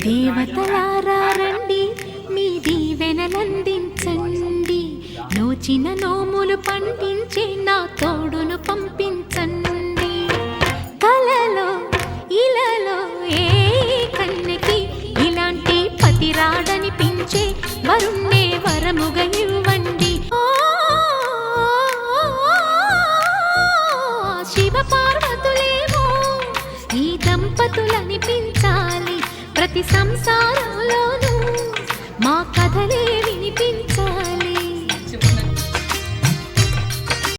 దేవతలారా రండి, మీ దీవెనలందించండి. నోచిన నోములు పండించే నా తోడును పంపించండి. కలలో ఇలలో ఏ కన్నెకి ఇలాంటి పతి రాడనిపించే వరుణ్ణే వరముగా ఇవ్వండి. శివ పార్వతులేమో ఈ దంపతులనిపించాలి. ప్రతి సంసారంలోనూ మా కథలే వినిపించాలి.